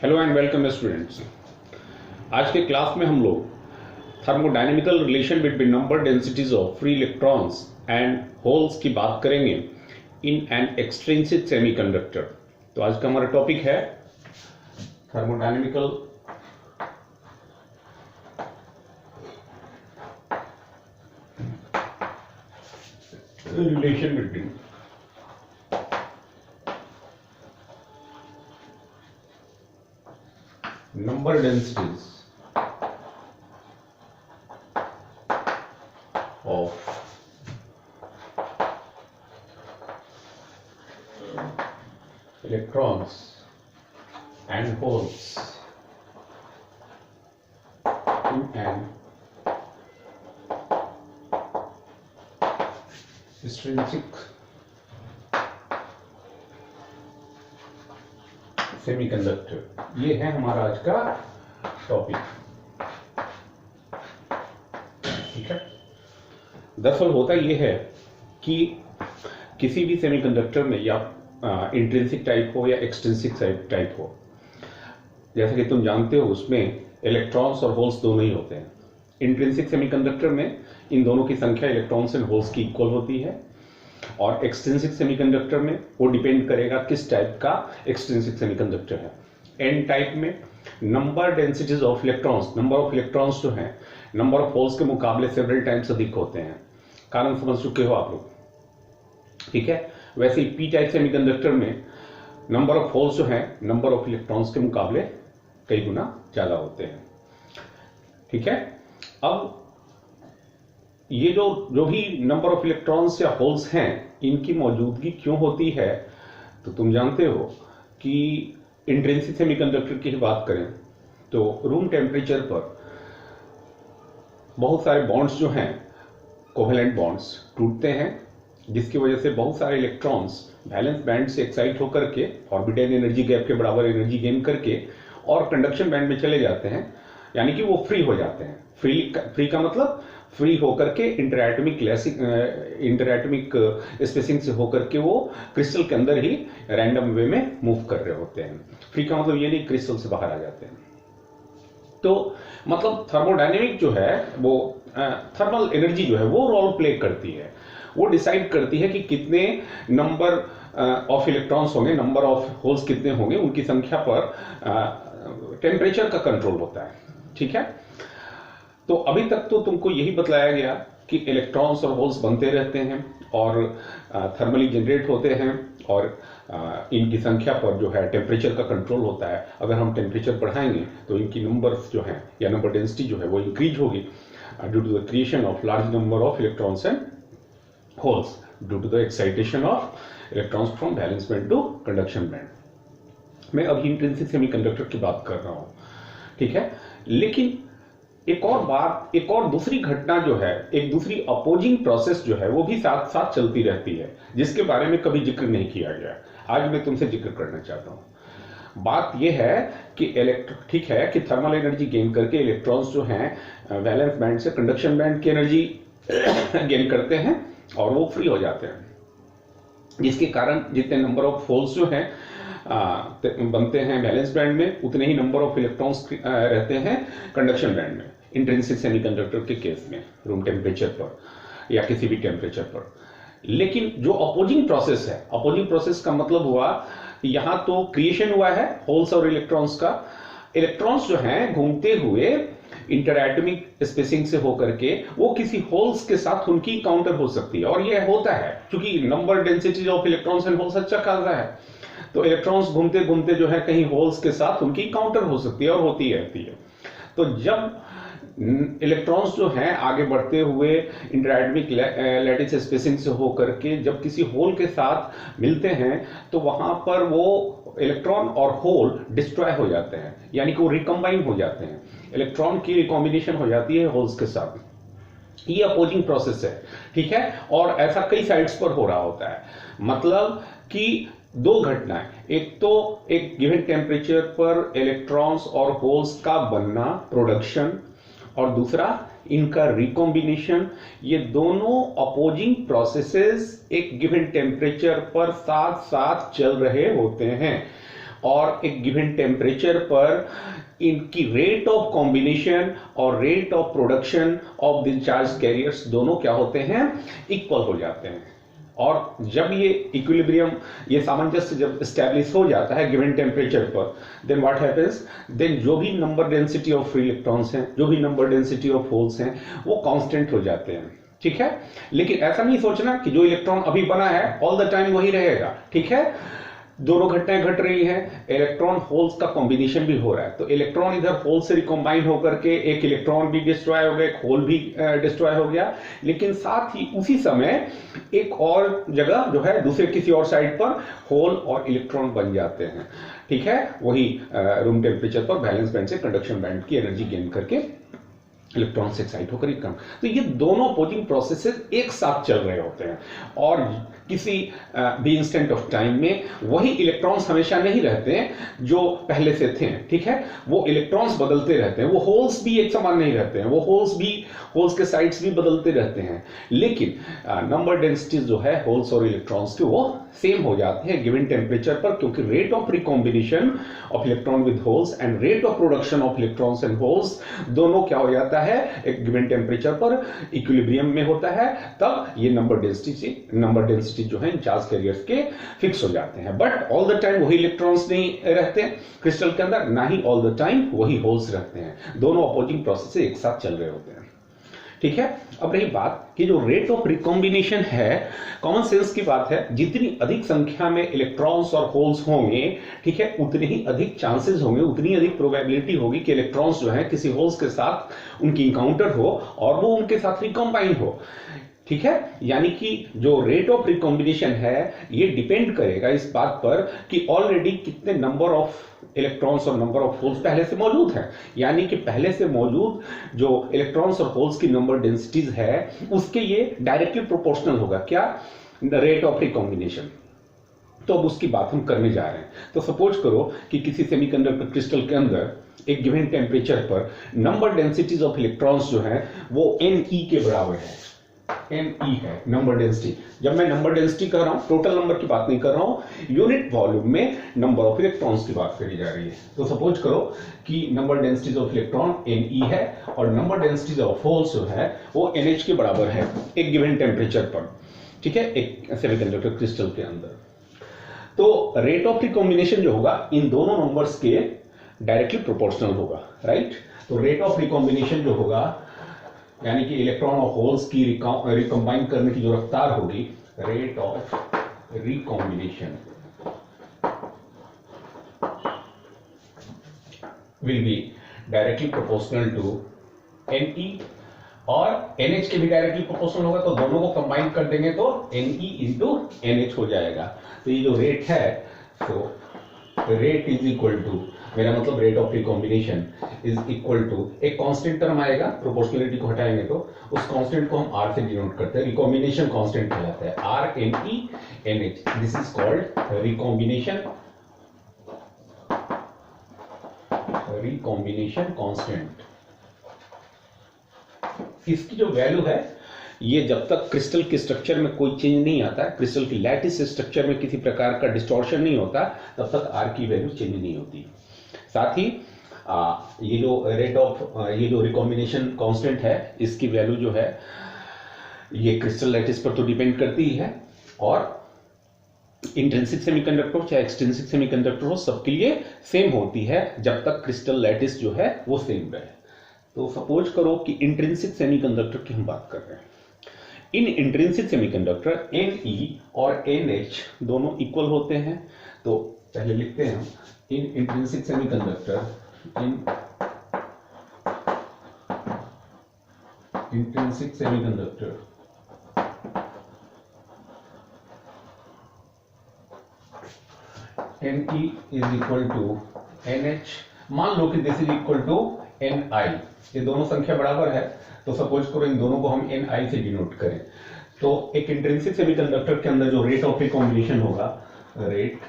Hello and welcome students. आज के class में हम लोग thermodynamical relation between number densities of free electrons and holes की बात करेंगे इन एन एक्सट्रिंसिक सेमीकंडक्टर। तो आज का हमारा टॉपिक है thermodynamical relation between number densities of electrons and holes in an extrinsic semiconductor. ये है हमारा आज का टॉपिक। ठीक है, दरअसल होता ये है कि किसी भी सेमीकंडक्टर में या इंट्रिंसिक टाइप हो या एक्सट्रिंसिक टाइप हो, जैसा कि तुम जानते हो उसमें इलेक्ट्रॉन्स और होल्स दोनों ही होते हैं। इंट्रिंसिक सेमीकंडक्टर में इन दोनों की संख्या इलेक्ट्रॉन्स एंड होल्स की इक्वल होती है, और एक्सट्रिंसिक सेमीकंडक्टर में वो डिपेंड करेगा किस टाइप का एक्सट्रिंसिक सेमीकंडक्टर है। एन टाइप में number densities of electrons, number of electrons जो हैं नंबर ऑफ होल्स के मुकाबले सेवरल टाइम्स अधिक होते हैं। कारण समझ चुके हो आप लोग, ठीक है। वैसे ही पी टाइप सेमीकंडक्टर में नंबर ऑफ होल्स जो हैं नंबर ऑफ इलेक्ट्रॉन्स के मुकाबले कई गुना ज्यादा होते हैं। ठीक है, अब ये जो भी नंबर ऑफ इलेक्ट्रॉन्स या होल्स हैं इनकी मौजूदगी क्यों होती है, तो तुम जानते हो कि इंट्रिंसिक सेमीकंडक्टर की बात करें तो रूम टेम्परेचर पर बहुत सारे बॉन्ड्स जो हैं कोवेलेंट बॉन्ड्स टूटते हैं, जिसकी वजह से बहुत सारे इलेक्ट्रॉन्स वैलेंस बैंड से एक्साइट होकर के ऑर्बिटल एनर्जी गैप के बराबर एनर्जी गेन करके और कंडक्शन बैंड में चले जाते हैं, यानी कि वो फ्री हो जाते हैं। फ्री का मतलब फ्री होकर के इंटरएटमिक स्पेसिंग से होकर के वो क्रिस्टल के अंदर ही रैंडम वे में मूव कर रहे होते हैं। फ्री का मतलब ये नहीं क्रिस्टल से बाहर आ जाते हैं। तो मतलब थर्मोडायनेमिक जो है वो थर्मल एनर्जी जो है वो रोल प्ले करती है। वो डिसाइड करती है कि कितने नंबर ऑफ इलेक्ट्रॉन्स होंगे, नंबर ऑफ होल्स कितने होंगे, उनकी संख्या पर टेम्परेचर का कंट्रोल होता है। ठीक है, तो अभी तक तो तुमको यही बतलाया गया कि इलेक्ट्रॉन्स और होल्स बनते रहते हैं और थर्मली जनरेट होते हैं, और इनकी संख्या पर जो है टेम्परेचर का कंट्रोल होता है। अगर हम टेम्परेचर बढ़ाएंगे तो इनकी नंबर्स जो है या नंबर डेंसिटी जो है वो इंक्रीज होगी due to the creation of large number of electrons and holes due to the excitation of electrons from valence band to conduction band. मैं अभी इंट्रिंसिक सेमीकंडक्टर की बात कर रहा हूं, ठीक है। लेकिन एक और बात, एक और दूसरी घटना जो है, एक दूसरी अपोजिंग प्रोसेस जो है वो भी साथ साथ चलती रहती है, जिसके बारे में कभी जिक्र नहीं किया गया। आज मैं तुमसे जिक्र करना चाहता हूं। बात यह है कि ठीक है कि थर्मल एनर्जी गेन करके इलेक्ट्रॉन्स जो हैं वैलेंस बैंड से कंडक्शन बैंड की एनर्जी गेन करते हैं और वो फ्री हो जाते हैं, जिसके कारण जितने नंबर ऑफ होल्स जो हैं बनते हैं वैलेंस बैंड में, उतने ही नंबर ऑफ इलेक्ट्रॉन्स रहते हैं कंडक्शन बैंड में, इंट्रिंसिक सेमीकंडक्टर के केस में रूम टेम्परेचर पर या किसी भी टेम्परेचर पर। लेकिन जो अपोजिंग प्रोसेस है, अपोजिंग प्रोसेस का मतलब हुआ यहां तो क्रिएशन हुआ है होल्स और इलेक्ट्रॉन्स का। इलेक्ट्रॉन्स जो हैं घूमते हुए इंटरएटमिक स्पेसिंग से होकर के वो किसी होल्स के साथ उनकी काउंटर हो सकती है, और यह होता है क्योंकि number density of electrons and holes अच्छा खासा है। तो इलेक्ट्रॉन्स घूमते घूमते जो है कहीं होल्स के साथ उनकी काउंटर हो सकती है और होती रहती है। तो जब इलेक्ट्रॉन्स जो हैं आगे बढ़ते हुए इंटरएटमिक लैटिस स्पेसिंग से होकर के जब किसी होल के साथ मिलते हैं तो वहां पर वो इलेक्ट्रॉन और होल डिस्ट्रॉय हो जाते हैं, यानी कि वो रिकम्बाइन हो जाते हैं, इलेक्ट्रॉन की रिकॉम्बिनेशन हो जाती है होल्स के साथ। ये अपोजिंग प्रोसेस है, ठीक है। और ऐसा कई साइड्स पर हो रहा होता है, मतलब कि दो घटनाएं, एक तो एक गिवन टेम्परेचर पर इलेक्ट्रॉन्स और होल्स का बनना, प्रोडक्शन, और दूसरा इनका रिकॉम्बिनेशन। ये दोनों अपोजिंग प्रोसेसेस एक गिवन टेम्परेचर पर साथ साथ चल रहे होते हैं। और एक गिवन टेम्परेचर पर इनकी रेट ऑफ कॉम्बिनेशन और rate of production of the charge carriers दोनों क्या होते हैं, इक्वल हो जाते हैं। और जब ये इक्विलिब्रियम, ये सामंजस्य जब स्टैब्लिश हो जाता है गिवन टेम्परेचर पर, देन व्हाट हैपेंस, देन जो भी number density of free electrons हैं, जो भी नंबर डेंसिटी ऑफ होल्स हैं, वो कांस्टेंट हो जाते हैं। ठीक है, लेकिन ऐसा नहीं सोचना कि जो इलेक्ट्रॉन अभी बना है ऑल द टाइम वही रहेगा। ठीक है, दोनों घटनाएं घट रही हैं, इलेक्ट्रॉन होल्स का कॉम्बिनेशन भी हो रहा है, तो इलेक्ट्रॉन इधर होल से रिकॉम्बाइन होकर के एक इलेक्ट्रॉन भी डिस्ट्रॉय हो गया, एक होल भी डिस्ट्रॉय हो गया, लेकिन साथ ही उसी समय एक और जगह जो है दूसरे किसी और साइड पर होल और इलेक्ट्रॉन बन जाते हैं। ठीक है, वही रूम टेम्परेचर पर वैलेंस बैंड से कंडक्शन बैंड की एनर्जी गेन करके इलेक्ट्रॉन से एक्साइट होकर कम। तो ये दोनों अपोजिंग प्रोसेसेस एक साथ चल रहे होते हैं और किसी भी इंस्टेंट ऑफ टाइम में वही इलेक्ट्रॉन्स हमेशा नहीं रहते हैं जो पहले से थे। ठीक है, वो इलेक्ट्रॉन्स बदलते रहते हैं, वो होल्स भी एक समान नहीं रहते हैं, वो होल्स के साइड्स भी बदलते रहते हैं, लेकिन नंबर डेंसिटीज जो है होल्स और इलेक्ट्रॉन्स की वो सेम हो जाते हैं गिवन टेम्परेचर पर, क्योंकि rate of recombination of electron with holes and rate of production of electrons and holes दोनों क्या हो जाता है, एक गिवन टेम्परेचर पर इक्विलिब्रियम में होता है, तब ये नंबर डेंसिटी जो है चार्ज कैरियर्स के फिक्स हो जाते हैं। बट ऑल द टाइम वही इलेक्ट्रॉन्स नहीं रहते क्रिस्टल के अंदर, ना ही ऑल द टाइम वही होल्स रहते हैं, दोनों अपोजिंग प्रोसेस एक साथ चल रहे होते हैं। ठीक है, अब रही बात कि जो रेट ऑफ रिकॉम्बिनेशन है, कॉमन सेंस की बात है, जितनी अधिक संख्या में इलेक्ट्रॉन्स और होल्स होंगे, ठीक है, उतने ही अधिक चांसेस होंगे, उतनी अधिक प्रोबेबिलिटी होगी कि इलेक्ट्रॉन्स जो है किसी होल्स के साथ उनकी इनकाउंटर हो और वो उनके साथ रिकॉम्बाइन हो। ठीक है, यानी कि जो रेट ऑफ रिकॉम्बिनेशन है ये डिपेंड करेगा इस बात पर कि ऑलरेडी कितने नंबर ऑफ इलेक्ट्रॉन्स और नंबर ऑफ होल्स पहले से मौजूद हैं, यानी कि पहले से मौजूद जो इलेक्ट्रॉन्स और होल्स की नंबर डेंसिटीज है उसके ये डायरेक्टली प्रोपोर्शनल होगा, क्या, द रेट ऑफ रिकॉम्बिनेशन। तो अब उसकी बात हम करने जा रहे हैं। तो सपोज करो कि किसी सेमीकंडक्टर क्रिस्टल के अंदर एक गिवन टेम्परेचर पर नंबर डेंसिटीज ऑफ इलेक्ट्रॉन्स जो है वो Ne के बराबर है। Ne है नंबर डेंसिटी। जब मैं नंबर डेंसिटी कर रहा हूं, टोटल नंबर की बात नहीं कर रहा हूं, यूनिट वॉल्यूम में नंबर ऑफ इलेक्ट्रॉन्स की बात करी जा रही है। तो सपोज करो कि number densities of electron Ne है और नंबर डेंसिटीज ऑफ होल्स जो है वो NH के बराबर है एक गिवन टेम्परेचर पर। ठीक है, एक सेमीकंडक्टर क्रिस्टल के अंदर। तो रेट ऑफ रिकॉम्बिनेशन जो होगा इन दोनों नंबर्स के डायरेक्टली प्रोपोर्शनल होगा, राइट। तो रेट ऑफ रिकॉम्बिनेशन जो होगा, यानी कि इलेक्ट्रॉन और होल्स की रिकॉम्बाइन करने की जो रफ्तार होगी, rate of recombination will be directly proportional to Ne और NH के भी डायरेक्टली प्रोपोर्शनल होगा, तो दोनों को कंबाइन कर देंगे तो Ne इंटू NH हो जाएगा। तो ये जो रेट है, तो रेट इज इक्वल टू, मेरा मतलब rate of recombination is equal to, एक कांस्टेंट टर्म आएगा, प्रोपोर्शनलिटी को हटाएंगे तो उस कांस्टेंट को हम R से डिनोट करते हैं, रिकॉम्बिनेशन कांस्टेंट कहलाता है, RNE/NH। This is called recombination constant. इसकी जो वैल्यू है, ये जब तक क्रिस्टल के स्ट्रक्चर में कोई चेंज नहीं आता है, क्रिस्टल की लैटिस स्ट्रक्चर में किसी प्रकार का डिस्टॉर्शन नहीं होता, तब तक R की वैल्यू चेंज नहीं होती। साथ ही ये जो रेट ऑफ, ये जो रिकॉम्बिनेशन कांस्टेंट है, इसकी वैल्यू जो है ये क्रिस्टल लैटिस पर तो डिपेंड करती ही है, और इंट्रिंसिक सेमीकंडक्टर चाहे एक्सट्रिंसिक सेमीकंडक्टर हो, सबके लिए सेम होती है जब तक क्रिस्टल लैटिस जो है वो सेम रहे। तो सपोज करो कि इंट्रिंसिक सेमीकंडक्टर की हम बात कर रहे हैं। इन इंट्रिंसिक सेमीकंडक्टर Ne और NH दोनों इक्वल होते हैं। तो पहले लिखते हैं हम, in intrinsic semiconductor, intrinsic semiconductor Ne is equal to NH। मान लो कि this is equal to Ni, ये दोनों संख्या बराबर है, तो सपोज करो इन दोनों को हम Ni से डिनोट करें। तो एक इंट्रिंसिक सेमीकंडक्टर के अंदर जो रेट ऑफ रिकॉम्बिनेशन होगा, रेट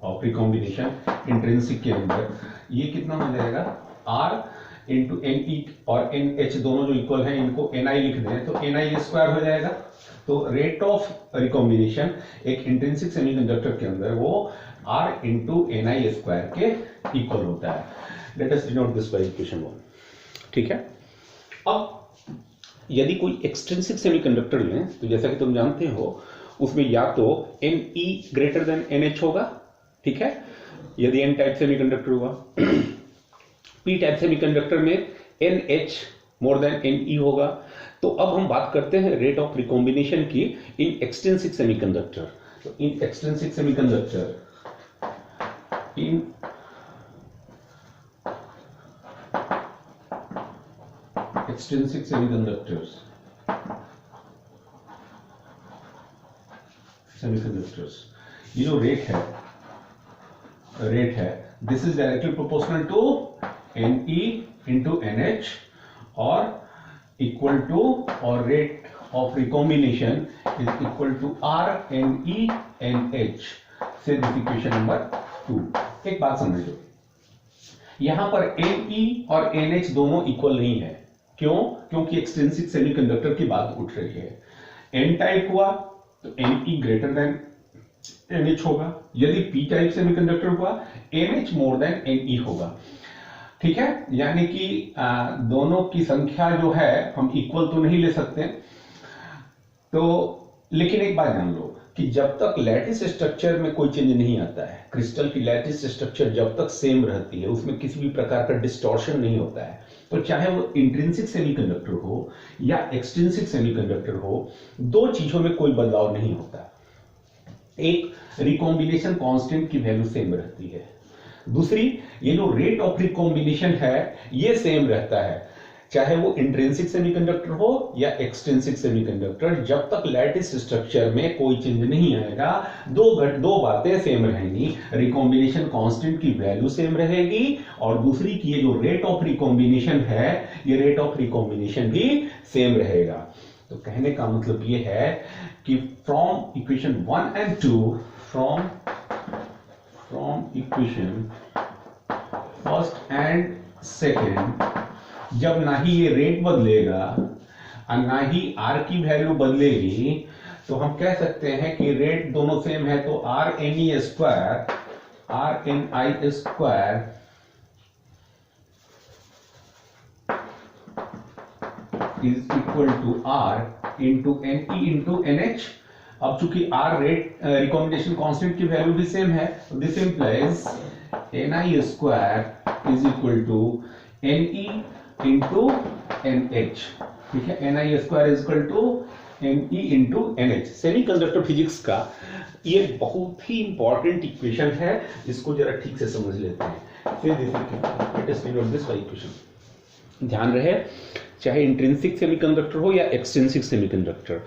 ऑफ रिकॉम्बिनेशन इंट्रिंसिक के अंदर, ये कितना हो जाएगा, R इंटू Ne और NH दोनों जो इक्वल हैं, इनको Ni लिख दें तो Ni स्क्वायर हो जाएगा। तो रेट ऑफ रिकॉम्बिनेशन एक इंट्रिंसिक सेमीकंडक्टर के अंदर वो R इंटू ni स्क्वायर के इक्वल होता है। Let us denote this by equation 1। ठीक है, अब यदि कोई एक्सट्रिंसिक सेमीकंडक्टर लें तो जैसा कि तुम जानते हो उसमें या तो Ne ग्रेटर देन NH होगा, ठीक है, यदि N टाइप सेमीकंडक्टर हुआ। P टाइप सेमीकंडक्टर में NH मोर देन Ne होगा। तो अब हम बात करते हैं रेट ऑफ रिकॉम्बिनेशन की इन एक्सट्रिंसिक सेमीकंडक्टर। तो in extrinsic semiconductor, in extrinsic semiconductors ये जो रेट है this is directly proportional to Ne into NH और इक्वल टू, और rate of recombination is equal to RNE NH से दिस इक्वेशन नंबर 2। एक बात समझो, यहां पर Ne और NH दोनों इक्वल नहीं है। क्यों? क्योंकि एक्सट्रिंसिक सेमीकंडक्टर की बात उठ रही है। N टाइप हुआ तो Ne ग्रेटर देन NH होगा, यदि P टाइप सेमीकंडक्टर हुआ NH मोर देन Ne होगा। ठीक है, यानी कि दोनों की संख्या जो है हम इक्वल तो नहीं ले सकते। तो लेकिन एक बात जान लो कि जब तक लैटिस स्ट्रक्चर में कोई चेंज नहीं आता है, क्रिस्टल की लैटिस स्ट्रक्चर जब तक सेम रहती है, उसमें किसी भी प्रकार का डिस्टॉर्शन नहीं होता है, तो चाहे वो इंट्रिंसिक सेमीकंडक्टर हो या एक्सट्रिंसिक सेमीकंडक्टर हो, दो चीजों में कोई बदलाव नहीं होता। एक, रिकॉम्बिनेशन कांस्टेंट की वैल्यू सेम रहती है। दूसरी, ये जो रेट ऑफ रिकॉम्बिनेशन है ये सेम रहता है, चाहे वो इंट्रिंसिक सेमीकंडक्टर हो या एक्सट्रिंसिक सेमीकंडक्टर। जब तक लैटिस स्ट्रक्चर में कोई चेंज नहीं आएगा, दो बातें सेम रहेंगी, रिकॉम्बिनेशन कांस्टेंट की वैल्यू सेम रहेगी और दूसरी की ये जो रेट ऑफ रिकॉम्बिनेशन है, ये रेट ऑफ रिकॉम्बिनेशन भी सेम रहेगा। तो कहने का मतलब ये है कि from equation 1 and 2, from equation first and second, जब ना ही ये रेट बदलेगा और ना ही R की वैल्यू बदलेगी, तो हम कह सकते हैं कि रेट दोनों सेम है, तो RNI square is equal to R into NE into NH। अब चूंकि R रेट रिकॉम्बिनेशन कांस्टेंट की वैल्यू भी सेम है, this implies NI square is equal to NE into NH। ठीक है, NI square is equal to NE into NH। Semiconductor physics का ये बहुत ही इंपॉर्टेंट इक्वेशन है, इसको जरा ठीक से समझ लेते हैं। फिर दिस इक्वेशन ध्यान रहे, चाहे इंट्रिंसिक सेमीकंडक्टर हो या एक्सट्रिंसिक सेमीकंडक्टर,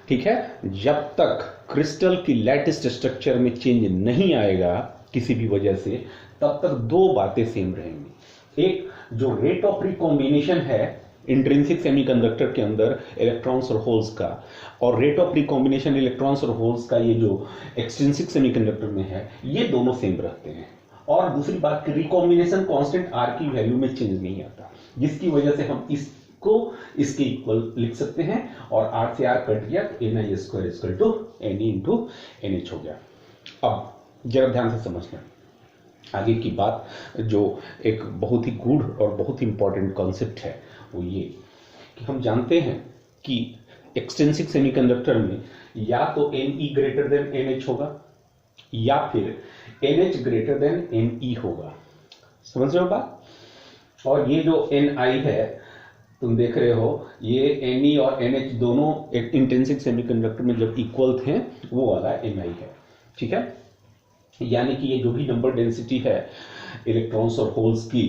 ठीक है, जब तक क्रिस्टल की लैटिस स्ट्रक्चर में चेंज नहीं आएगा किसी भी वजह से, तब तक दो बातें सेम रहेंगी। एक, जो रेट ऑफ रिकॉम्बिनेशन है इंट्रिंसिक सेमीकंडक्टर के अंदर इलेक्ट्रॉन्स और होल्स का, और रेट ऑफ रिकॉम्बिनेशन इलेक्ट्रॉन्स और होल्स का ये जो एक्सट्रिंसिक सेमीकंडक्टर में है, ये दोनों सेम रहते हैं। और दूसरी बात कि रिकॉम्बिनेशन कांस्टेंट R की वैल्यू में चेंज नहीं आता, जिसकी वजह से हम इसको इसके इक्वल लिख सकते हैं, और R से R कट गया तो NI square equal to NE into NH हो गया। अब जरा ध्यान से समझना आगे की बात, जो एक बहुत ही गूढ़ और बहुत ही इंपॉर्टेंट कॉन्सेप्ट है, वो ये कि हम जानते हैं कि एक्सट्रिंसिक सेमीकंडक्टर में या तो Ne ग्रेटर देन NH होगा या फिर NH ग्रेटर देन Ne होगा। समझ रहे हो बात? और ये जो Ni है तुम देख रहे हो, ये Ne और NH दोनों एक इंट्रिंसिक सेमीकंडक्टर में जब इक्वल थे, वो वाला Ni है। ठीक है, यानी कि ये जो भी नंबर डेंसिटी है इलेक्ट्रॉन्स और होल्स की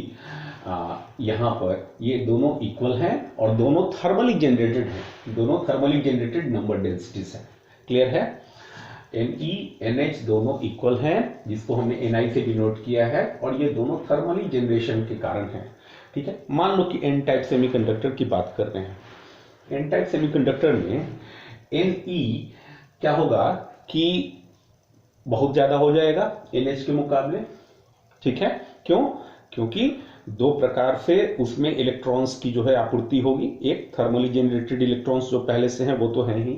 यहाँ पर, ये दोनों इक्वल हैं और दोनों थर्मली जनरेटेड हैं, दोनों थर्मली जनरेटेड नंबर डेंसिटीज हैं। क्लियर है? Ne NH दोनों इक्वल हैं, जिसको हमने Ni से डिनोट किया है, और ये दोनों थर्मली जनरेशन के कारण हैं। ठीक है, मान लो कि N टाइप सेमीकंडक्टर की बात कर रहे हैं। N टाइप सेमीकंडक्टर में Ne क्या होगा कि बहुत ज्यादा हो जाएगा NH के मुकाबले। ठीक है, क्यों? क्योंकि दो प्रकार से उसमें इलेक्ट्रॉन्स की जो है आपूर्ति होगी। एक थर्मली जनरेटेड इलेक्ट्रॉन्स जो पहले से हैं वो तो हैं ही,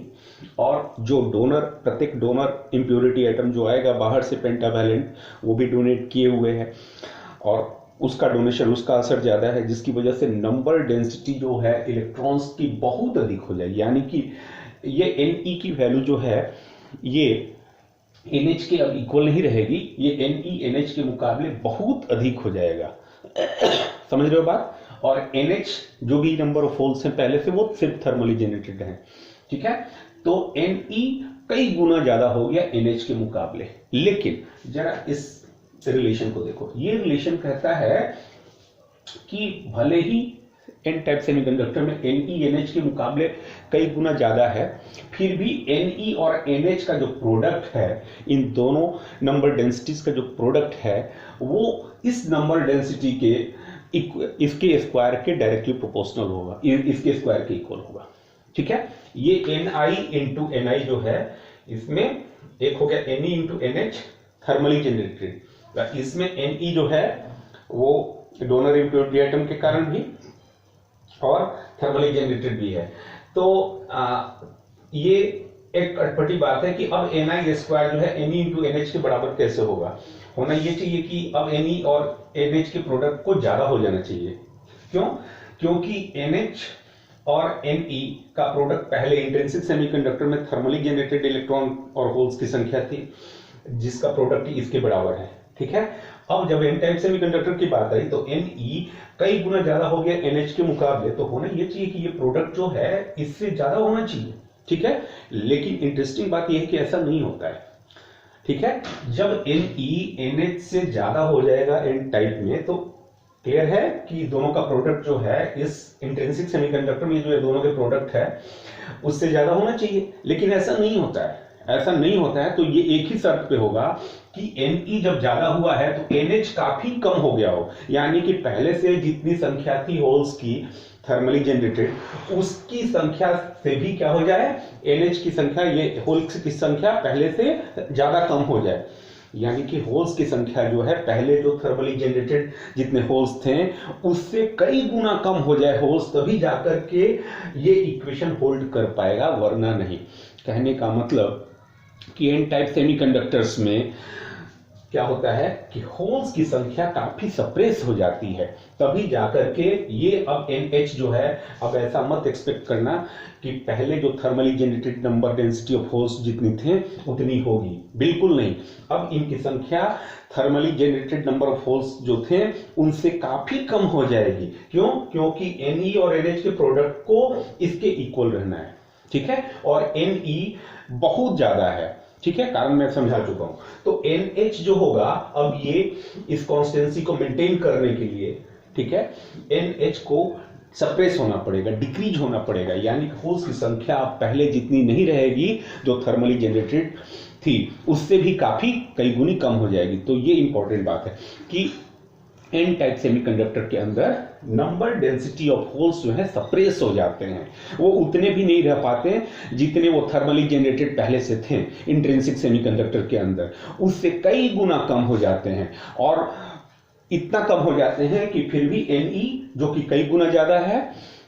और जो डोनर, प्रत्येक डोनर इम्प्योरिटी एटम जो आएगा बाहर से पेंटावैलेंट, वो भी डोनेट किए हुए हैं और उसका डोनेशन, उसका असर ज्यादा है, जिसकी वजह से नंबर डेंसिटी जो है इलेक्ट्रॉन्स की बहुत अधिक हो जाएगी। यानी कि ये Ne की वैल्यू जो है ये NH के अब इक्वल नहीं रहेगी, ये Ne NH के मुकाबले बहुत अधिक हो जाएगा। समझ रहे हो बात? और NH जो भी नंबर ऑफ होल्स हैं पहले से, वो सिर्फ थर्मली जनरेटेड हैं, ठीक है। तो Ne कई गुना ज्यादा हो गया NH के मुकाबले। लेकिन जरा इस रिलेशन को देखो, ये रिलेशन कहता है कि भले ही एन टाइप सेमीकंडक्टर में Ne NH के मुकाबले कई गुना ज्यादा है, फिर भी Ne और NH का जो प्रोडक्ट है, इन दोनों नंबर डेंसिटीज का जो प्रोडक्ट है, वो इस नंबर डेंसिटी के इसके स्क्वायर के डायरेक्टली प्रोपोर्शनल होगा, इसके स्क्वायर के इक्वल होगा, ठीक है। ये Ni इंटू Ni जो है, इसमें एक हो गया Ne into NH thermally generated, इसमें Ne जो है वो डोनर इम्प्योरिटी एटम के कारण भी और थर्मली जनरेटेड भी है। तो ये एक अटपटी बात है कि अब Ni स्क्वायर जो है Ne इंटू NH के बराबर कैसे होगा। होना ये चाहिए कि अब Ne और NH के प्रोडक्ट को ज्यादा हो जाना चाहिए। क्यों? क्योंकि NH और Ne का प्रोडक्ट पहले इंट्रिंसिक सेमीकंडक्टर में थर्मली जनरेटेड इलेक्ट्रॉन और होल्स की संख्या थी, जिसका प्रोडक्ट इसके बराबर है, ठीक है। अब जब एन टाइप सेमीकंडक्टर की बात आई तो Ne कई गुना ज्यादा हो गया NH के मुकाबले, तो होना ये चाहिए कि ये प्रोडक्ट जो है इससे ज्यादा होना चाहिए, ठीक है। लेकिन इंटरेस्टिंग बात यह है कि ऐसा नहीं होता है, ठीक है। जब Ne NH से ज्यादा हो जाएगा एन टाइप में, तो क्लियर है कि दोनों का प्रोडक्ट जो है इस इंट्रिंसिक सेमीकंडक्टर में जो है दोनों के प्रोडक्ट है उससे ज्यादा होना चाहिए, लेकिन ऐसा नहीं होता है। ऐसा नहीं होता है तो ये एक ही शर्त पे होगा कि Ne जब ज्यादा हुआ है तो NH काफी कम हो गया हो, यानी कि पहले से जितनी संख्या थी होल्स की थर्मली जनरेटेड, उसकी संख्या से भी क्या हो जाए, NH की संख्या, ये होल्स की संख्या पहले से ज्यादा कम हो जाए। यानी कि होल्स की संख्या जो है पहले जो थर्मली जनरेटेड जितने होल्स थे उससे कई गुना कम हो जाए होल्स, तभी जाकर के ये इक्वेशन होल्ड कर पाएगा, वरना नहीं। कहने का मतलब कि एन टाइप सेमीकंडक्टर्स में क्या होता है कि होल्स की संख्या काफी सप्रेस हो जाती है, तभी जाकर के ये अब NH जो है, अब ऐसा मत एक्सपेक्ट करना कि पहले जो thermally generated number density of holes जितनी थे उतनी होगी, बिल्कुल नहीं। अब इनकी संख्या thermally generated number of holes जो थे उनसे काफी कम हो जाएगी। क्यों? क्योंकि Ne और NH के प्रोडक्ट को इसके इक्वल रहना है, ठीक है। और Ne बहुत ज्यादा है, ठीक है, कारण मैं समझा चुका हूं। तो NH जो होगा, अब ये इस कॉन्स्टेंसी को मेंटेन करने के लिए, ठीक है, NH को सप्रेस होना पड़ेगा, डिक्रीज होना पड़ेगा, यानी होल्स की संख्या अब पहले जितनी नहीं रहेगी जो थर्मली जनरेटेड थी, उससे भी काफी कई गुनी कम हो जाएगी। तो ये इंपॉर्टेंट बात है कि एन टाइप सेमीकंडक्टर के अंदर नंबर डेंसिटी ऑफ होल्स जो है सप्रेस हो जाते हैं, वो उतने भी नहीं रह पाते जितने वो थर्मली जनरेटेड पहले से थे इंट्रिंसिक सेमीकंडक्टर के अंदर, उससे कई गुना कम हो जाते हैं। और इतना कम हो जाते हैं कि फिर भी Ne जो कि कई गुना ज्यादा है,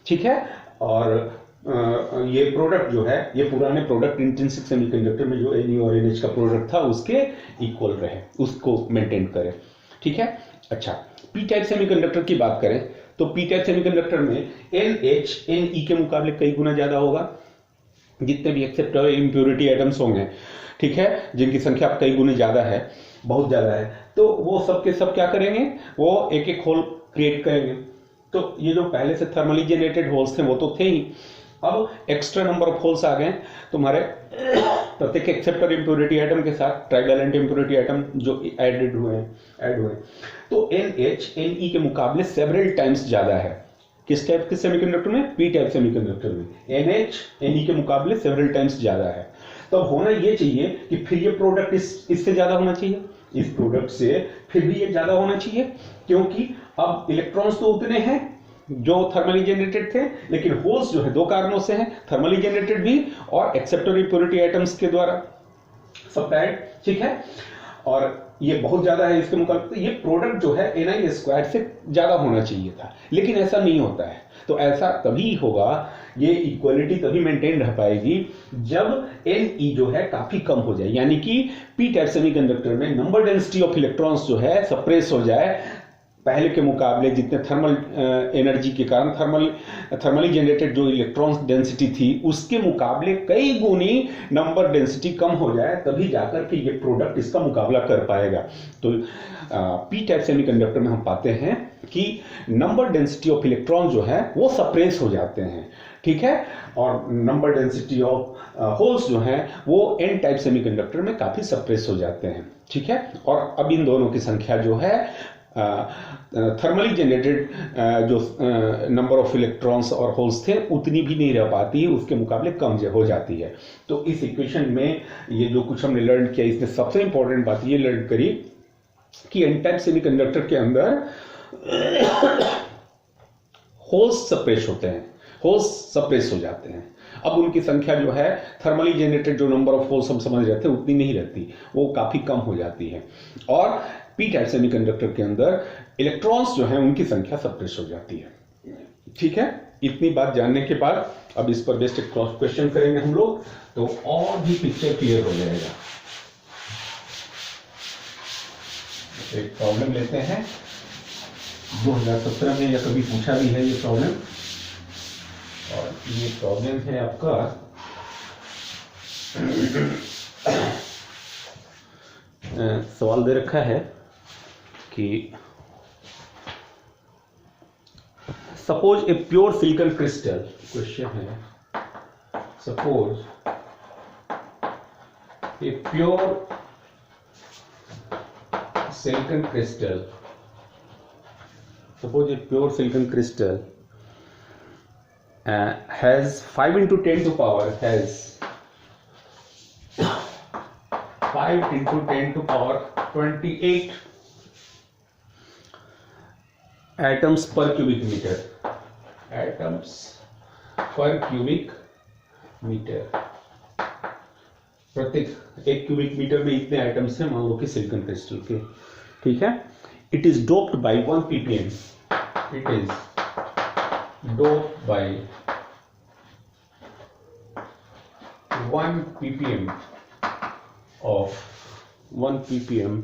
ठीक है, और ये प्रोडक्ट जो है, ये पुराने प्रोडक्ट इंट्रिंसिक सेमीकंडक्टर में जो Ne और NH का प्रोडक्ट था उसके इक्वल रहे, उसको मेंटेन करे, ठीक है। अच्छा, पी टाइप सेमीकंडक्टर की बात करें तो पी टाइप सेमीकंडक्टर में NH Ne के मुकाबले कई गुना ज्यादा होगा। जितने भी एक्सेप्टर इंप्योरिटी एटम्स होंगे, ठीक है, जिनकी संख्या कई गुने ज्यादा है, बहुत ज्यादा है, तो वो सब के सब क्या करेंगे, वो एक एक होल क्रिएट करेंगे। तो ये जो पहले से थर्मली जनरेटेड होल्स थे वो तो थे ही, अब एक्स्ट्रा नंबर ऑफ होल्स आ गए तुम्हारे प्रत्येक एक्सेप्टर इंप्योरिटी एटम के साथ, ट्राइवैलेंट इंप्योरिटी एटम जो ऐड हुए तो NH Ne के मुकाबले सेवरल टाइम्स ज्यादा है। किस टाइप के सेमीकंडक्टर में? पी टाइप सेमीकंडक्टर में NH Ne के मुकाबले सेवरल टाइम्स ज्यादा है। तो होना ये चाहिए कि फिर ये प्रोडक्ट इससे ज्यादा होना चाहिए, इस प्रोडक्ट से फिर भी ये ज्यादा होना चाहिए, क्योंकि अब इलेक्ट्रॉन्स तो उतने हैं जो थर्मली जनरेटेड थे, लेकिन होल्स जो है दो कारणों से हैं, थर्मली जनरेटेड भी और एक्सेप्टर इंप्योरिटी एटम्स के द्वारा सप्लाइड, ठीक है। और ये बहुत ज्यादा है इसके मुकाबले, तो ये प्रोडक्ट जो है ni² से ज्यादा होना चाहिए था, लेकिन ऐसा नहीं होता है। तो ऐसा तभी होगा, ये इक्वलिटी तभी मेंटेन रह पाएगी जब Ne जो है काफी कम हो जाए, यानी कि पी टाइप सेमीकंडक्टर में नंबर डेंसिटी ऑफ इलेक्ट्रॉन्स जो है सप्रेस हो जाए, पहले के मुकाबले जितने थर्मल एनर्जी के कारण थर्मली जनरेटेड जो इलेक्ट्रॉन्स डेंसिटी थी उसके मुकाबले कई गुनी नंबर डेंसिटी कम हो जाए, तभी जाकर के ये प्रोडक्ट इसका मुकाबला कर पाएगा। तो पी टाइप सेमीकंडक्टर में हम पाते हैं कि नंबर डेंसिटी ऑफ इलेक्ट्रॉन जो है वो सप्रेस हो जाते हैं, ठीक है, और नंबर डेंसिटी ऑफ होल्स जो हैं वो एन टाइप सेमीकंडक्टर में काफी सप्रेस हो जाते हैं, ठीक है। और अब इन दोनों की संख्या जो है थर्मली जनरेटेड जो नंबर ऑफ इलेक्ट्रॉन्स और होल्स थे उतनी भी नहीं रह पाती, उसके मुकाबले कम हो जाती है। तो इस इक्वेशन में ये जो कुछ हमने लर्न किया, इसमें सबसे इंपॉर्टेंट बात ये लर्न करी कि एन टाइप सेमीकंडक्टर के अंदर होल्स सप्रेस होते हैं, होल्स सप्रेस हो जाते हैं। अब उनकी संख्या जो है थर्मली जनरेटेड जो नंबर ऑफ होल्स हम समझ रहे थे उतनी नहीं रहती, वो काफी कम हो जाती है। और पी टाइप सेमीकंडक्टर के अंदर इलेक्ट्रॉन्स जो हैं उनकी संख्या सप्रेस हो जाती है, ठीक है। इतनी बात जानने के बाद अब इस पर बेस्ड एक क्रॉस क्वेश्चन करेंगे हम लोग, तो और भी पिक्चर क्लियर हो जाएगा। एक प्रॉब्लम लेते हैं, 2017 में या कभी पूछा भी है ये प्रॉब्लम, और ये प्रॉब्लम है आपका सवाल दे रखा है कि suppose a pure silicon crystal, question है suppose a pure silicon crystal, suppose a pure silicon crystal has 5 into 10 to power has 5 into 10 to power 28 atoms per cubic meter, atoms per cubic meter, प्रत्येक 1 cubic metre में इतने atoms हैं मान लो कि silicon crystal के, ठीक है। It is doped by 1 ppm. It is doped by 1 ppm of 1 ppm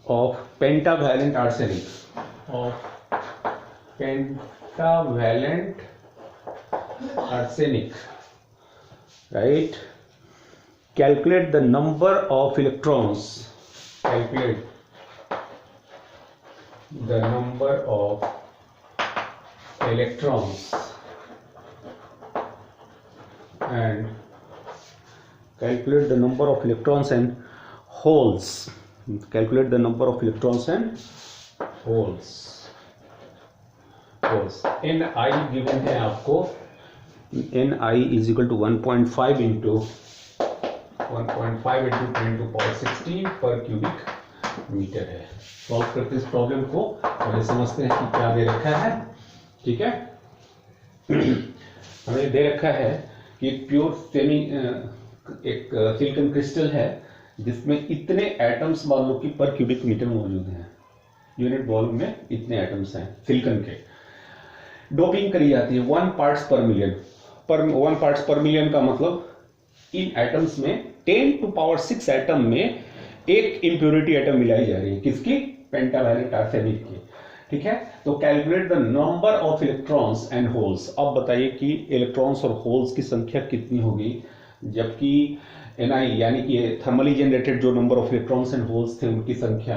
of pentavalent arsenic, of pentavalent arsenic, right? Calculate the number of electrons. Calculate the number of electrons and calculate the number of electrons and holes. Calculate the number of electrons and holes. Ni given है आपको, Ni is equal to 1.5 into 10 to power 16 per cubic metre है। Solve करते इस problem को, पहले समझते हैं कि क्या दे रखा है, ठीक है। हमें दे रखा है कि एक प्योर एक सिलिकॉन क्रिस्टल है जिसमें इतने एटम्स मान लो कि पर क्यूबिक मीटर मौजूद हैं, यूनिट वॉल्यूम में इतने एटम्स हैं सिलिकॉन के। डोपिंग करी जाती है 1 पार्ट्स पर मिलियन, 1 पार्ट्स पर मिलियन का मतलब इन एटम्स में 10 to power 6 एटम में एक इंप्योरिटी एटम मिलाई जा रही है, किसकी? पेंटावैलेंट आर्सेनिक की, ठीक है। तो calculate the number of electrons and holes. अब बताइए कि इलेक्ट्रॉन्स और होल्स की संख्या कितनी होगी, जबकि Ni यानी कि थर्मली जनरेटेड जो number of electrons and holes थे उनकी संख्या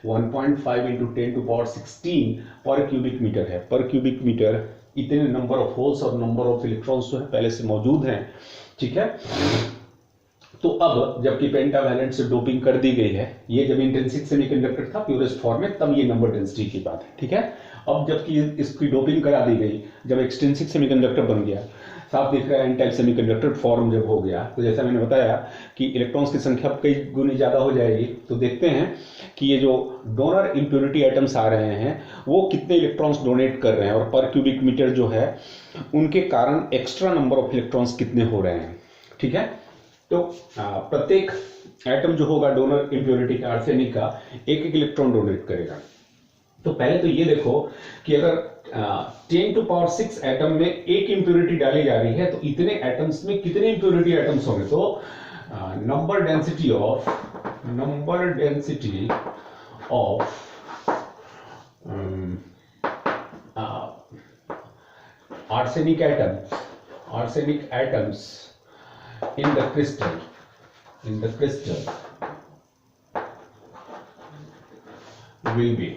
1.5 into 10 to power 16 पर क्यूबिक मीटर है। पर क्यूबिक मीटर इतने नंबर ऑफ होल्स और नंबर ऑफ इलेक्ट्रॉन्स जो है पहले से मौजूद हैं, ठीक है। तो अब जबकि पेंटावैलेंट से डोपिंग कर दी गई है, ये जब इंट्रिंसिक सेमीकंडक्टर था प्योरेस्ट फॉर्म में, तब ये नंबर डेंसिटी की बात है, ठीक है। अब जबकि इसकी डोपिंग करा दी गई, जब एक्सट्रिंसिक सेमीकंडक्टर बन गया, साफ दिख रहा है एन टाइप सेमीकंडक्टर फॉर्म जब हो गया, तो जैसा मैंने बताया कि इलेक्ट्रॉन्स की संख्या कई गुनी ज्यादा हो जाएगी। तो देखते हैं कि ये जो डोनर इंप्योरिटी आइटम्स आ रहे हैं वो कितने इलेक्ट्रॉन्स डोनेट कर रहे हैं, और पर क्यूबिक मीटर जो है उनके कारण एक्स्ट्रा नंबर ऑफ इलेक्ट्रॉन्स कितने हो रहे हैं, ठीक है। तो प्रत्येक एटम जो होगा डोनर इंप्योरिटी का आर्सेनिक का एक एक इलेक्ट्रॉन डोनेट करेगा। तो पहले तो ये देखो कि अगर 10⁶ एटम में एक इंप्योरिटी डाली जा रही है तो इतने एटम्स में कितने इंप्योरिटी एटम्स होंगे। तो number density of arsenic atoms in the crystal will be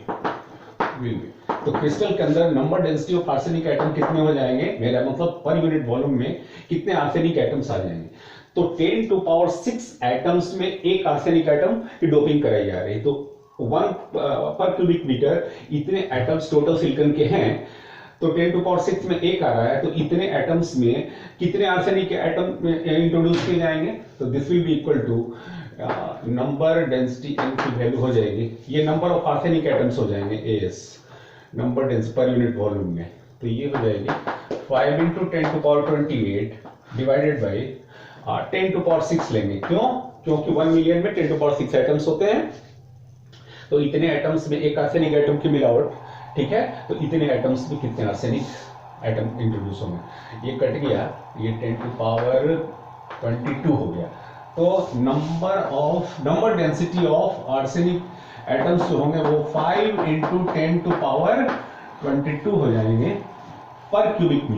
तो क्रिस्टल के अंदर number density of arsenic atom कितने हो जाएंगे, मेरा मतलब पर यूनिट वॉल्यूम में कितने आर्सेनिक एटम्स आ जाएंगे। तो 10⁶ एटम्स में एक आर्सेनिक एटम की डोपिंग कराई जा रही है। तो 1 पर क्यूबिक मीटर इतने एटम्स टोटल सिलिकॉन के हैं। तो 10⁶ में एक आ रहा है, तो इतने एटम्स में कितने आर्सेनिक एटम इंट्रोड्यूस किए जाएंगे। तो this will be equal to number density n की वैल्यू हो जाएगी, ये नंबर ऑफ आर्सेनिक एटम्स हो जाएंगे एस, नंबर डेंसिटी पर यूनिट वॉल्यूम में। तो ये हो जाएगी 5 × 10⁻28 डिवाइडेड बाई 10⁶ लेंगे। क्यों? क्योंकि 1 मिलियन में 10⁶ एटम्स होते हैं। तो इतने एटम्स में एक आर्सेनिक एटम की मिलावट, ठीक है। तो इतने एटम्स में कितने आर्सेनिक एटम इंट्रोड्यूस होंगे। ये कट गया, ये 10⁻22 हो गया। तो number density of arsenic atoms जो होंगे वो 5 × 10⁻22 हो जाएंगे पर क्यूबिक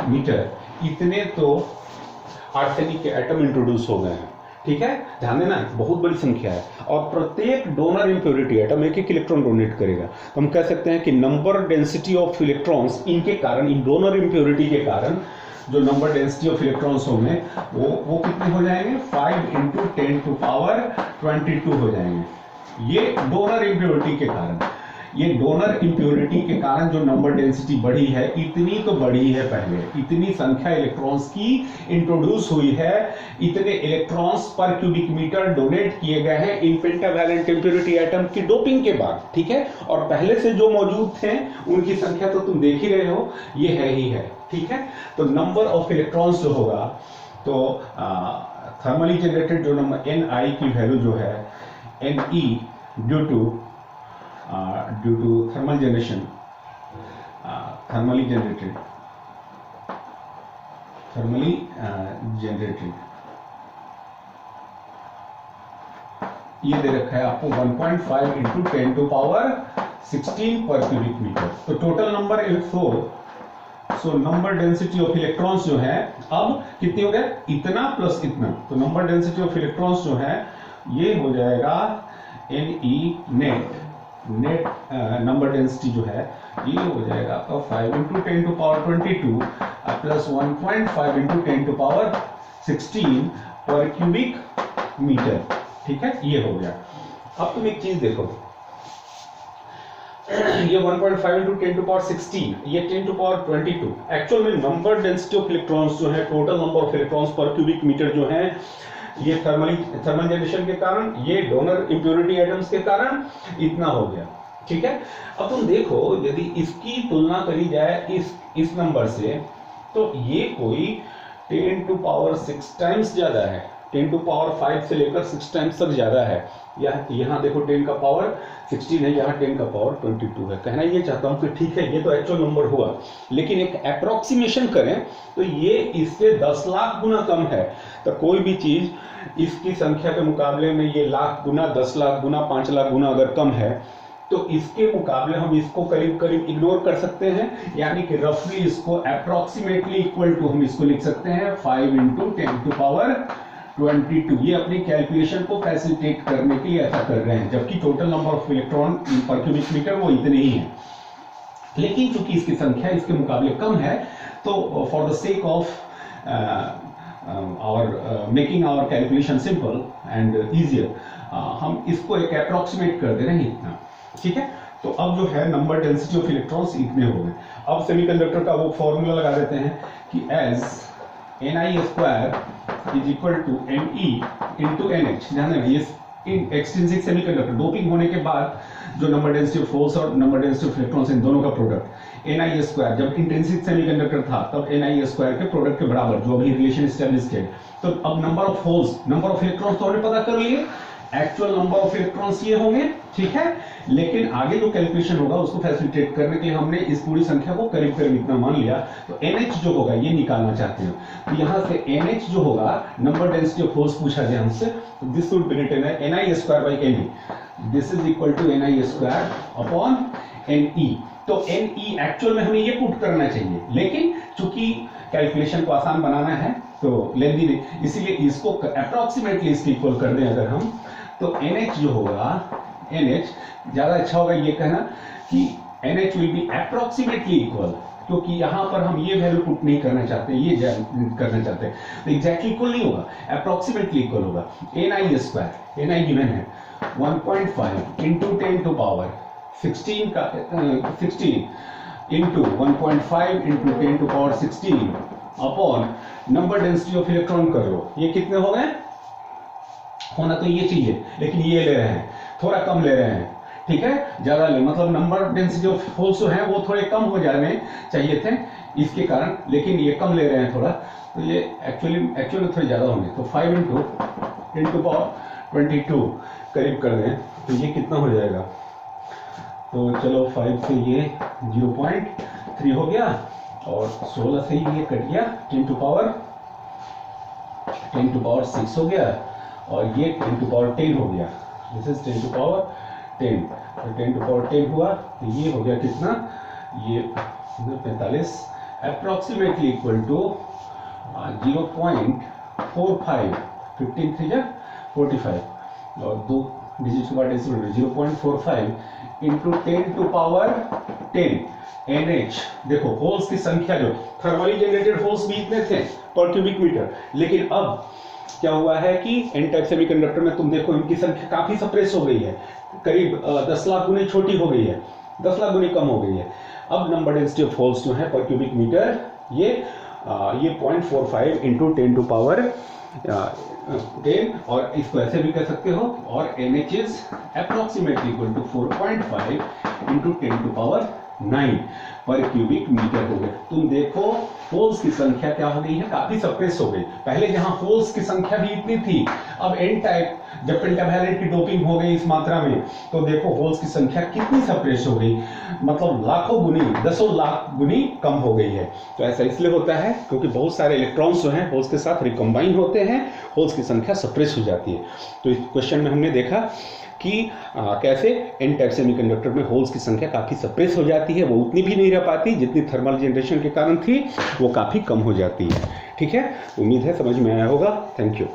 मीटर। इतने तो आर्सेनिक के एटम इंट्रोड्यूस हो गए हैं, ठीक है। ध्यान देना, बहुत बड़ी संख्या है और प्रत्येक डोनर इंप्योरिटी एटम एक एक इलेक्ट्रॉन डोनेट करेगा। तो हम कह सकते हैं कि नंबर डेंसिटी ऑफ इलेक्ट्रॉन्स इनके कारण, इन डोनर इंप्योरिटी के कारण जो नंबर डेंसिटी ऑफ इलेक्ट्रॉन्स होंगे वो कितने हो जाएंगे, 5 × 10⁻22 हो जाएंगे। ये डोनर इंप्योरिटी के कारण, ये डोनर इंप्योरिटी के कारण जो नंबर डेंसिटी बढ़ी है, इतनी तो बढ़ी है पहले, इतनी संख्या इलेक्ट्रॉन्स की इंट्रोड्यूस हुई है, इतने इलेक्ट्रॉन्स पर क्यूबिक मीटर डोनेट किए गए हैं इन पेंटावैलेंट इंप्योरिटी एटम की डोपिंग के बाद, ठीक है। और पहले से जो मौजूद थे उनकी संख्या तो तुम देख ही रहे हो, ये है ही है, ठीक है। तो नंबर ऑफ इलेक्ट्रॉन्स जो होगा, तो थर्मली जनरेटेड जो नंबर Ni की वैल्यू जो है Ne due to thermal generation, thermally generated ये दे रखा है आपको 1.5 × 10⁻16 पर क्यूबिक मीटर। तो total number is 4। So number density of electrons जो है अब कितनी हो गया, इतना प्लस इतना। तो नंबर डेंसिटी ऑफ इलेक्ट्रॉन्स जो है ये हो जाएगा Ne नेट नंबर डेंसिटी जो है ये हो जाएगा आपका 5 × 10⁻22 प्लस 1.5 × 10⁻16 पर क्यूबिक मीटर, ठीक है। ये हो गया। अब तुम एक चीज देखो, ये 1.5 × 10⁻16, ये 10⁻22 एक्चुअल में नंबर डेंसिटी ऑफ इलेक्ट्रॉन्स जो है, टोटल नंबर ऑफ इलेक्ट्रॉन्स पर क्यूबिक मीटर जो है, ये थर्मल जनरेशन के कारण, ये डोनर इंप्योरिटी एटम्स के कारण इतना हो गया, ठीक है। अब तुम देखो, यदि इसकी तुलना करी जाए इस नंबर से, तो ये कोई 10⁶ टाइम्स ज्यादा है, 10⁵ से लेकर 6 टाइम्स तक ज्यादा है। यहाँ देखो 10⁻16 है, यहाँ 10⁻22 है। कहना ये चाहता हूं कि ठीक है, ये तो एक्चुअल नंबर हुआ, लेकिन एक अप्रोक्सीमेशन करें तो ये इससे 10 लाख गुना कम है। तो कोई भी चीज इसकी संख्या के मुकाबले में ये लाख गुना, 10 लाख गुना, 5 लाख गुना अगर कम है, तो इसके मुकाबले हम इसको करीब करीब इग्नोर कर सकते हैं, यानी कि रफली इसको अप्रोक्सीमेटली इक्वल टू हम इसको लिख सकते हैं 5 × 10⁻22। ये अपनी कैलकुलेशन को फैसिलिटेट करने के लिए ऐसा कर रहे हैं, जबकि टोटल नंबर ऑफ इलेक्ट्रॉन पर क्यूबिक मीटर वो इतने ही है। लेकिन चूंकि इसकी संख्या इसके मुकाबले कम है, तो for the sake of making our calculation simple and easier, हम इसको एक अप्रोक्सीमेट कर दे रहे हैं इतना, ठीक है। तो अब जो है नंबर डेंसिटी ऑफ इलेक्ट्रॉन्स इतने हो गए। अब सेमीकंडक्टर का वो फॉर्मूला लगा देते हैं कि as Ni² is equal to Ne × NH। ध्यान देना, ये एक्सट्रिंसिक सेमीकंडक्टर डोपिंग होने के बाद जो नंबर डेंसिटी ऑफ होल्स और नंबर डेंसिटी ऑफ इलेक्ट्रॉन्स, इन दोनों का प्रोडक्ट Ni²। जब इंट्रिंसिक सेमीकंडक्टर था तब Ni² के प्रोडक्ट के बराबर, जो अभी रिलेशन एस्टैब्लिश किया, तो अब number of holes, number of electrons तो हमने पता कर लिए, एक्चुअल नंबर ऑफ इलेक्ट्रॉन्स ये होंगे, ठीक है। लेकिन आगे जो कैलकुलेशन होगा उसको फैसिलिटेट करने के लिए हमने इस पूरी संख्या को करीब करीब इतना मान लिया। तो NH जो होगा ये निकालना चाहते हैं, तो यहां से NH जो होगा, नंबर डेंसिटी ऑफ होल्स पूछा गया हमसे, तो दिस वुड बी रिटन है Ni² Ne, this is equal to Ni² upon Ne। तो Ne एक्चुअल में हमें ये पुट करना चाहिए, लेकिन चूंकि कैलकुलेशन को आसान बनाना है तो लेंदी नहीं, इसीलिए इसको अप्रोक्सीमेटली इसके इक्वल कर दें अगर हम, तो NH जो होगा, NH ज्यादा अच्छा होगा ये कहना कि NH will be approximately equal, क्योंकि यहां पर हम ये वैल्यू पुट नहीं करना चाहते, ये करना चाहते हैं, तो एग्जैक्टली इक्वल नहीं होगा, अप्रोक्सीमेटली इक्वल होगा। Ni², Ni गिवन है 1.5 इंटू 10 टू पावर 16 का 16 into 1.5 into 10 to power 16 upon number density of electron कर लो, ये कितने हो गए, होना तो ये चाहिए लेकिन ये ले रहे हैं, थोड़ा कम ले रहे हैं, ठीक है, ज्यादा ले, मतलब नंबर डेंसिटी ऑफ होल्स जो है वो थोड़े कम हो जाने चाहिए थे इसके कारण, लेकिन ये कम ले रहे हैं थोड़ा, तो ये एक्चुअली थोड़े ज्यादा होंगे, तो 5 इंटू 10 टू पावर 22 करीब कर दें तो ये कितना हो जाएगा, तो चलो 5 से ये 0.3 हो गया और 16 से ये कट गया 10 टू पावर 6 हो गया और ये 10 टू पावर 10 हो गया, दिस इज 10 टू पावर 10, तो 10 टू पावर 10 हुआ तो ये हो गया कितना, ये 45 अप्रोक्सीमेटली इक्वल टू 0.45, 15 3 जा 45 और 2 डिजिट के बाद 0.45 इंटू 10 टू पावर 10 NH। देखो होल्स की संख्या जो थर्मली जनरेटेड होल्स भी इतने थे पर क्यूबिक मीटर, लेकिन अब क्या हुआ है कि एन टाइप सेमीकंडक्टर में तुम देखो इनकी संख्या काफी सप्रेस हो गई है, करीब 10 लाख गुनी छोटी हो गई है, 10 लाख गुनी कम हो गई है। अब नंबर डेंसिटी ऑफ होल्स जो है पर क्यूबिक मीटर ये 0.45 इंटू 10 टू पावर 10 और इसको ऐसे भी कर सकते हो, और NH is approximately equal to 4.5 into 10 to power 9 पर क्यूबिक मीटर हो गए। तुम देखो होल्स की संख्या क्या हो गई है, काफी सप्रेस हो गई। पहले जहां होल्स की संख्या भी इतनी थी, अब एन टाइप जब पेंटावैलेंट की डोपिंग हो गई इस मात्रा में, तो देखो होल्स की संख्या कितनी सप्रेस हो गई, मतलब लाखों गुनी, 10 लाख गुनी कम हो गई है। तो ऐसा इसलिए होता है क्योंकि बहुत सारे इलेक्ट्रॉन्स जो हैं होल्स के साथ रिकम्बाइन होते हैं, होल्स की संख्या सप्रेस हो जाती है। तो इस क्वेश्चन में हमने देखा कि कैसे एन टाइप सेमीकंडक्टर में होल्स की संख्या काफी सप्रेस हो जाती है, वो उतनी भी नहीं रह पाती जितनी थर्मल जनरेशन के कारण थी, वो काफी कम हो जाती है। ठीक है, उम्मीद है समझ में आया होगा। Thank you.